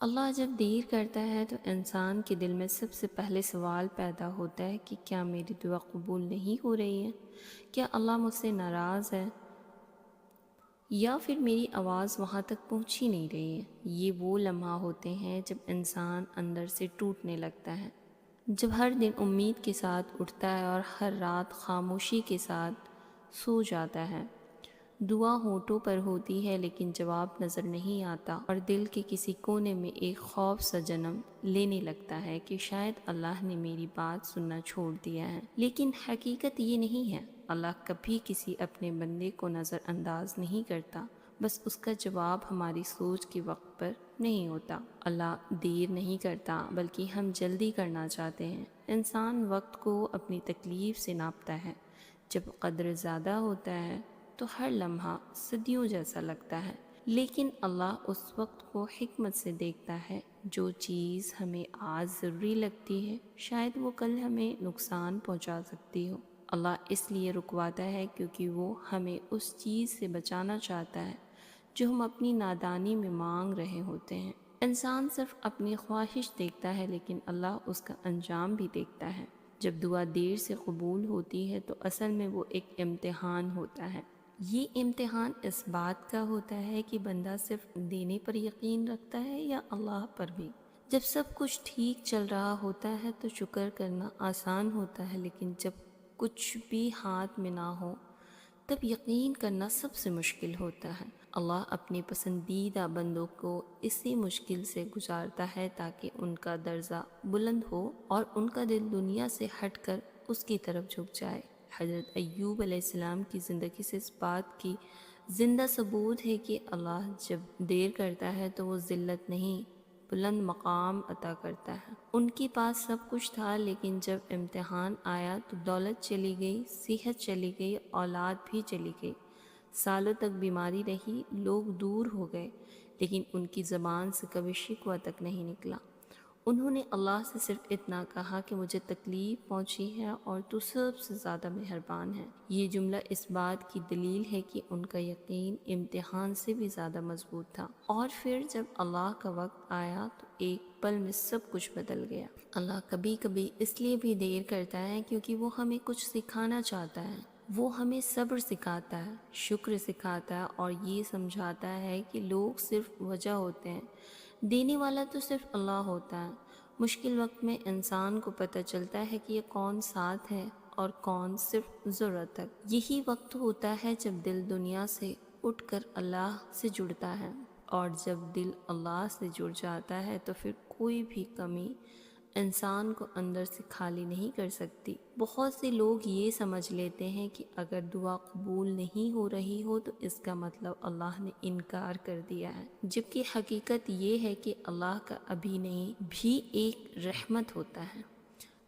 اللہ جب دیر کرتا ہے تو انسان کے دل میں سب سے پہلے سوال پیدا ہوتا ہے کہ کیا میری دعا قبول نہیں ہو رہی ہے؟ کیا اللہ مجھ سے ناراض ہے؟ یا پھر میری آواز وہاں تک پہنچ ہی نہیں رہی ہے؟ یہ وہ لمحہ ہوتے ہیں جب انسان اندر سے ٹوٹنے لگتا ہے، جب ہر دن امید کے ساتھ اٹھتا ہے اور ہر رات خاموشی کے ساتھ سو جاتا ہے۔ دعا ہونٹوں پر ہوتی ہے لیکن جواب نظر نہیں آتا، اور دل کے کسی کونے میں ایک خوف سا جنم لینے لگتا ہے کہ شاید اللہ نے میری بات سننا چھوڑ دیا ہے۔ لیکن حقیقت یہ نہیں ہے۔ اللہ کبھی کسی اپنے بندے کو نظر انداز نہیں کرتا، بس اس کا جواب ہماری سوچ کے وقت پر نہیں ہوتا۔ اللہ دیر نہیں کرتا بلکہ ہم جلدی کرنا چاہتے ہیں۔ انسان وقت کو اپنی تکلیف سے ناپتا ہے۔ جب قدر زیادہ ہوتا ہے تو ہر لمحہ صدیوں جیسا لگتا ہے، لیکن اللہ اس وقت کو حکمت سے دیکھتا ہے۔ جو چیز ہمیں آج ضروری لگتی ہے شاید وہ کل ہمیں نقصان پہنچا سکتی ہو۔ اللہ اس لیے رکواتا ہے کیونکہ وہ ہمیں اس چیز سے بچانا چاہتا ہے جو ہم اپنی نادانی میں مانگ رہے ہوتے ہیں۔ انسان صرف اپنی خواہش دیکھتا ہے لیکن اللہ اس کا انجام بھی دیکھتا ہے۔ جب دعا دیر سے قبول ہوتی ہے تو اصل میں وہ ایک امتحان ہوتا ہے۔ یہ امتحان اس بات کا ہوتا ہے کہ بندہ صرف دینے پر یقین رکھتا ہے یا اللہ پر بھی۔ جب سب کچھ ٹھیک چل رہا ہوتا ہے تو شکر کرنا آسان ہوتا ہے، لیکن جب کچھ بھی ہاتھ میں نہ ہو تب یقین کرنا سب سے مشکل ہوتا ہے۔ اللہ اپنے پسندیدہ بندوں کو اسی مشکل سے گزارتا ہے تاکہ ان کا درجہ بلند ہو اور ان کا دل دنیا سے ہٹ کر اس کی طرف جھک جائے۔ حضرت ایوب علیہ السلام کی زندگی سے اس بات کی زندہ ثبوت ہے کہ اللہ جب دیر کرتا ہے تو وہ ذلت نہیں، بلند مقام عطا کرتا ہے۔ ان کے پاس سب کچھ تھا لیکن جب امتحان آیا تو دولت چلی گئی، صحت چلی گئی، اولاد بھی چلی گئی، سالوں تک بیماری رہی، لوگ دور ہو گئے، لیکن ان کی زبان سے کبھی شکوہ تک نہیں نکلا۔ انہوں نے اللہ سے صرف اتنا کہا کہ مجھے تکلیف پہنچی ہے اور تو سب سے زیادہ مہربان ہے۔ یہ جملہ اس بات کی دلیل ہے کہ ان کا یقین امتحان سے بھی زیادہ مضبوط تھا۔ اور پھر جب اللہ کا وقت آیا تو ایک پل میں سب کچھ بدل گیا۔ اللہ کبھی کبھی اس لیے بھی دیر کرتا ہے کیونکہ وہ ہمیں کچھ سکھانا چاہتا ہے۔ وہ ہمیں صبر سکھاتا ہے، شکر سکھاتا ہے، اور یہ سمجھاتا ہے کہ لوگ صرف وجہ ہوتے ہیں، دینے والا تو صرف اللہ ہوتا ہے۔ مشکل وقت میں انسان کو پتہ چلتا ہے کہ یہ کون ساتھ ہے اور کون صرف ضرورت تک۔ یہی وقت ہوتا ہے جب دل دنیا سے اٹھ کر اللہ سے جڑتا ہے، اور جب دل اللہ سے جڑ جاتا ہے تو پھر کوئی بھی کمی انسان کو اندر سے خالی نہیں کر سکتی۔ بہت سے لوگ یہ سمجھ لیتے ہیں کہ اگر دعا قبول نہیں ہو رہی ہو تو اس کا مطلب اللہ نے انکار کر دیا ہے، جبکہ حقیقت یہ ہے کہ اللہ کا ابھی نہیں بھی ایک رحمت ہوتا ہے۔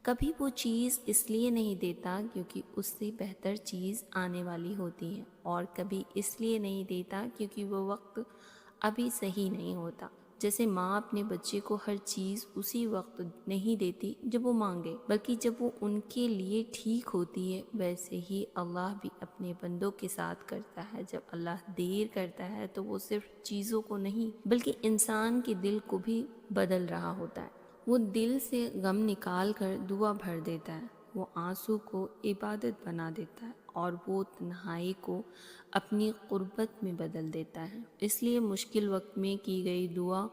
کبھی وہ چیز اس لیے نہیں دیتا کیونکہ اس سے بہتر چیز آنے والی ہوتی ہے، اور کبھی اس لیے نہیں دیتا کیونکہ وہ وقت ابھی صحیح نہیں ہوتا۔ جیسے ماں اپنے بچے کو ہر چیز اسی وقت نہیں دیتی جب وہ مانگے، بلکہ جب وہ ان کے لیے ٹھیک ہوتی ہے، ویسے ہی اللہ بھی اپنے بندوں کے ساتھ کرتا ہے۔ جب اللہ دیر کرتا ہے تو وہ صرف چیزوں کو نہیں بلکہ انسان کے دل کو بھی بدل رہا ہوتا ہے۔ وہ دل سے غم نکال کر دعا بھر دیتا ہے، وہ آنسو کو عبادت بنا دیتا ہے، اور وہ تنہائی کو اپنی قربت میں بدل دیتا ہے۔ اس لیے مشکل وقت میں کی گئی دعا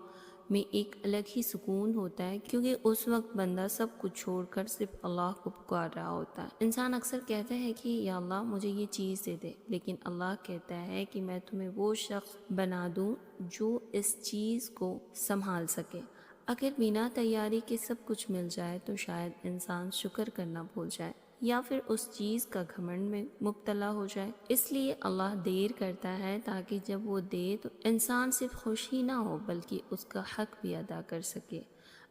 میں ایک الگ ہی سکون ہوتا ہے، کیونکہ اس وقت بندہ سب کچھ چھوڑ کر صرف اللہ کو پکار رہا ہوتا ہے۔ انسان اکثر کہتا ہے کہ یا اللہ مجھے یہ چیز دے دے، لیکن اللہ کہتا ہے کہ میں تمہیں وہ شخص بنا دوں جو اس چیز کو سنبھال سکے۔ اگر بنا تیاری کے سب کچھ مل جائے تو شاید انسان شکر کرنا بھول جائے یا پھر اس چیز کا گھمنڈ میں مبتلا ہو جائے۔ اس لیے اللہ دیر کرتا ہے تاکہ جب وہ دے تو انسان صرف خوش ہی نہ ہو بلکہ اس کا حق بھی ادا کر سکے۔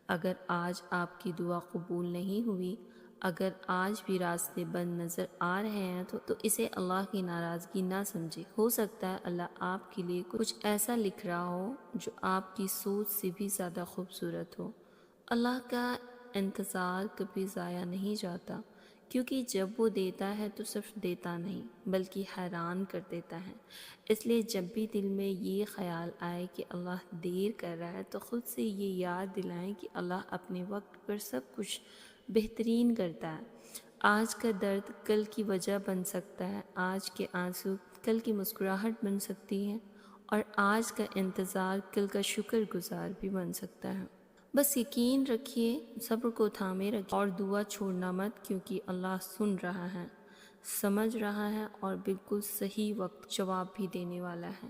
اگر آج آپ کی دعا قبول نہیں ہوئی، اگر آج بھی راستے بند نظر آ رہے ہیں تو اسے اللہ کی ناراضگی نہ سمجھے۔ ہو سکتا ہے اللہ آپ کے لیے کچھ ایسا لکھ رہا ہو جو آپ کی سوچ سے بھی زیادہ خوبصورت ہو۔ اللہ کا انتظار کبھی ضائع نہیں جاتا، کیونکہ جب وہ دیتا ہے تو صرف دیتا نہیں بلکہ حیران کر دیتا ہے۔ اس لیے جب بھی دل میں یہ خیال آئے کہ اللہ دیر کر رہا ہے تو خود سے یہ یاد دلائیں کہ اللہ اپنے وقت پر سب کچھ بہترین کرتا ہے۔ آج کا درد کل کی وجہ بن سکتا ہے، آج کے آنسو کل کی مسکراہٹ بن سکتی ہے، اور آج کا انتظار کل کا شکر گزار بھی بن سکتا ہے۔ بس یقین رکھیے، صبر کو تھامے رکھیے اور دعا چھوڑنا مت، کیونکہ اللہ سن رہا ہے، سمجھ رہا ہے اور بالکل صحیح وقت جواب بھی دینے والا ہے۔